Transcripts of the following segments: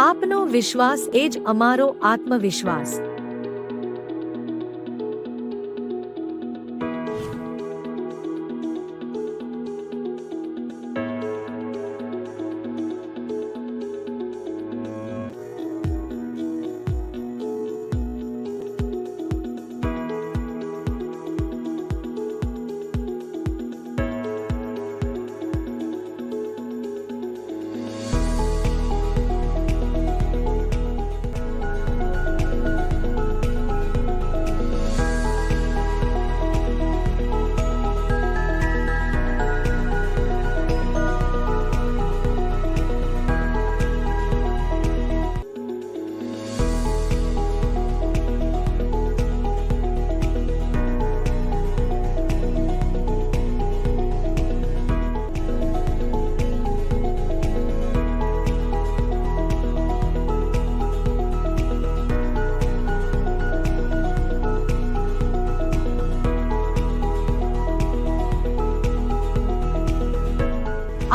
આપનો વિશ્વાસ એ જ અમારો આત્મવિશ્વાસ.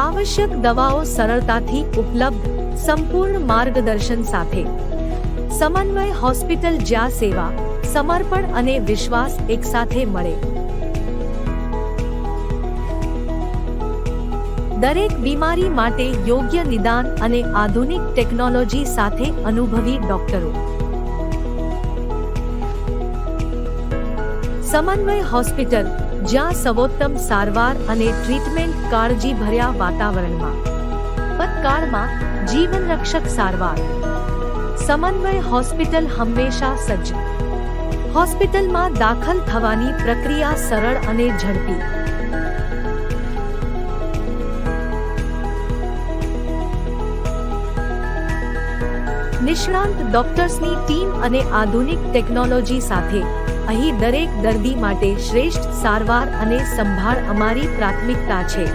આવશ્યક દવાઓ સરળતાથી ઉપલબ્ધ, સંપૂર્ણ માર્ગદર્શન સાથે. સમન્વય હોસ્પિટલ, જ્યાં સેવા, સમર્પણ અને વિશ્વાસ એકસાથે મળે. દરેક બીમારી માટે યોગ્ય નિદાન અને આધુનિક ટેકનોલોજી સાથે અનુભવી ડોક્ટરો. સમન્વય હોસ્પિટલ, જ્યાં સર્વોત્તમ સારવાર અને ટ્રીટમેન્ટ કાળજીભર્યા વાતાવરણમાં. આપતકાળમાં જીવનરક્ષક સારવાર. સમન્વય હોસ્પિટલ હંમેશા સજ્જ. હોસ્પિટલમાં દાખલ થવાની પ્રક્રિયા સરળ અને ઝડપી. નિષ્ણાંત ડોક્ટર્સની ટીમ અને આધુનિક ટેકનોલોજી સાથે અહીં દરેક દર્દી માટે શ્રેષ્ઠ સારવાર અને સંભાળ અમારી પ્રાથમિકતા છે.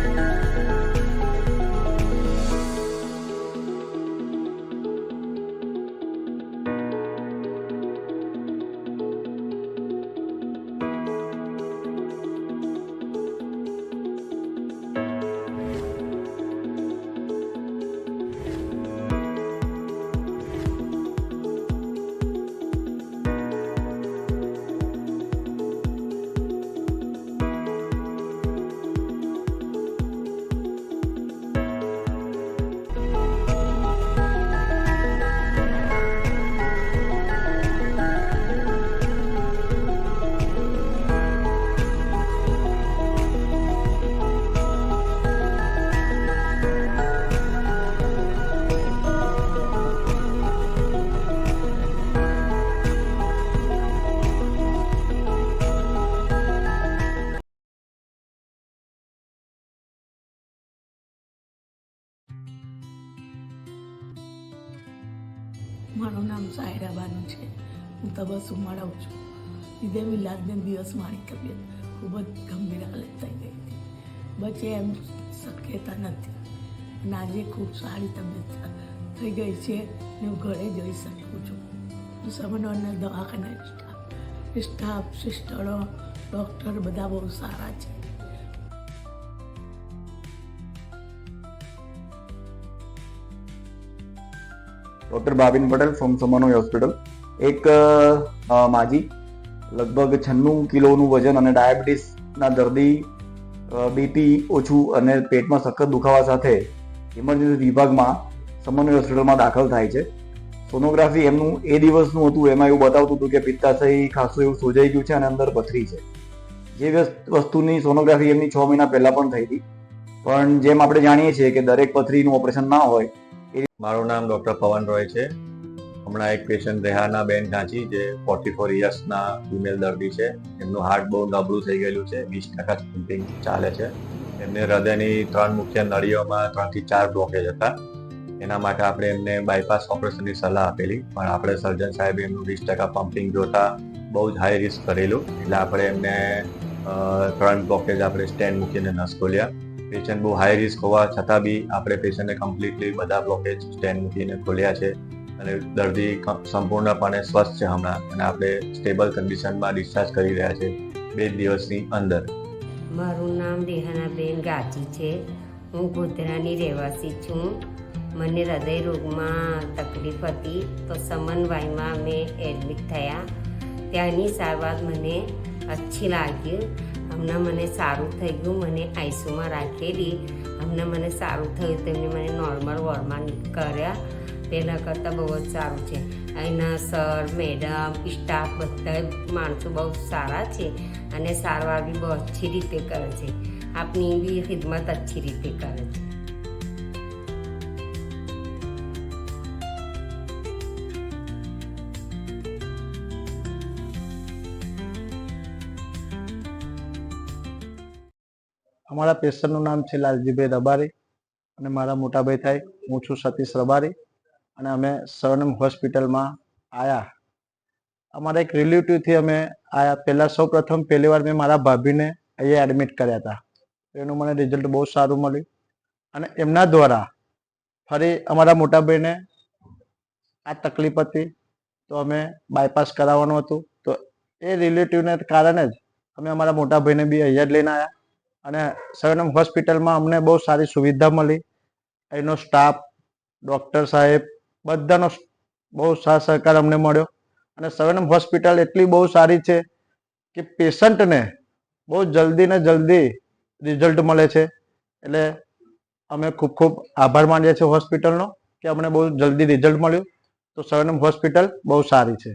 મારું નામ સાયરા બાનુ છે. હું તબસુમ મળાવું છું. ઈદે મિલાદને દિવસ મારી તબિયત ખૂબ જ ગંભીર હાલત થઈ ગઈ હતી. બચે એમ શક્યતા નથી અને આજે ખૂબ સારી તબિયત થઈ ગઈ છે ને હું ઘરે જઈ શકું છું. સમન્વયના દવાખાના સ્ટાફ સિસ્ટરો ડૉક્ટર બધા બહુ સારા છે. ડૉક્ટર બાબીન પટેલ ફ્રોમ સમન્વય હોસ્પિટલ. એક માજી લગભગ 96 કિલોનું વજન અને ડાયાબિટીસના દર્દી, બીપી ઓછું અને પેટમાં સખત દુખાવા સાથે ઇમરજન્સી વિભાગમાં સમન્વય હોસ્પિટલમાં દાખલ થાય છે. સોનોગ્રાફી એમનું એ દિવસનું હતું. એમાં એવું બતાવતું હતું કે પિત્તાશય ખાસું એવું સોજાઈ ગયું છે અને અંદર પથરી છે. જે વસ્તુની સોનોગ્રાફી એમની 6 મહિના પહેલા પણ થઈ હતી. પણ જેમ આપણે જાણીએ છીએ કે દરેક પથરીનું ઓપરેશન ના હોય. મારું નામ ડૉક્ટર પવન રોય છે. હમણાં એક પેશન્ટ રેહાના બેન કાંચી, જે 44 યર્સના ફિમેલ દર્દી છે. એમનું હાર્ટ બહુ નબળું થઈ ગયેલું છે, 20% પમ્પિંગ ચાલે છે. એમને હૃદયની 3 મુખ્ય નળીઓમાં 3 થી 4 બ્લોકેજ હતા. એના માટે આપણે એમને બાયપાસ ઓપરેશનની સલાહ આપેલી, પણ આપણે સર્જન સાહેબે એમનું 20% પમ્પિંગ જોતા બહુ જ હાઈ રિસ્ક કરેલું, એટલે આપણે એમને 3 બ્લોકેજ આપણે સ્ટેન્ડ મૂકીને નસ ખોલ્યા. પેશન્ટ બહુ હાઈ રિસ્ક હોવા છતાં બી આપણે પેશન્ટને કમ્પ્લીટલી બધા બ્લોકેજ સ્ટેન્ડ મૂકીને ખોલ્યા છે અને દર્દી સંપૂર્ણપણે સ્વસ્થ છે હમણાં, અને આપણે સ્ટેબલ કન્ડિશનમાં ડિસ્ચાર્જ કરી રહ્યા છે 2 દિવસની અંદર. મારું નામ રેહાના બેન ગાચી છે. હું ગોધરાની રહેવાસી છું. મને હૃદય રોગમાં તકલીફ હતી તો સમન્વયમાં અમે એડમિટ થયા. ત્યાંની સારવાર મને અચ્છી લાગી. હમણાં મને સારું થઈ ગયું. મને આઈસીયુમાં રાખેલી. હમણાં મને સારું થયું. તેમને મને નોર્મલ વોર્ડમાં કર્યા. પહેલાં કરતાં બહુ જ સારું છે. અહીંના સર, મેડમ, સ્ટાફ બધા માણસો બહુ સારા છે અને સારવાર બી બહુ અચ્છી રીતે કરે છે. આપની બી ખિદમત અચ્છી રીતે કરે છે. અમારા પેશન્ટનું નામ છે લાલજીભાઈ રબારી અને મારા મોટાભાઈ થાય. હું છું સતીશ રબારી અને અમે સવનમ હોસ્પિટલમાં આવ્યા. અમારા એક રિલેટિવથી અમે આવ્યા. પહેલી વાર મેં મારા ભાભીને અહીંયા એડમિટ કર્યા હતા. એનું મને રિઝલ્ટ બહુ સારું મળ્યું અને એમના દ્વારા ફરી અમારા મોટાભાઈને આ તકલીફ હતી તો અમે બાયપાસ કરાવવાનું હતું. તો એ રિલેટિવને કારણે જ અમે અમારા મોટાભાઈને બી અહીંયા જ લઈને આવ્યા અને સવનમ હોસ્પિટલમાં અમને બહુ સારી સુવિધા મળી. એનો સ્ટાફ, ડૉક્ટર સાહેબ બધાનો બહુ સાથ સહકાર અમને મળ્યો અને સવનમ હોસ્પિટલ એટલી બહુ સારી છે કે પેશન્ટને બહુ જલ્દી ને જલ્દી રિઝલ્ટ મળે છે. એટલે અમે ખૂબ ખૂબ આભાર માનીએ છીએ હોસ્પિટલનો કે અમને બહુ જલ્દી રિઝલ્ટ મળ્યું. તો સવનમ હોસ્પિટલ બહુ સારી છે.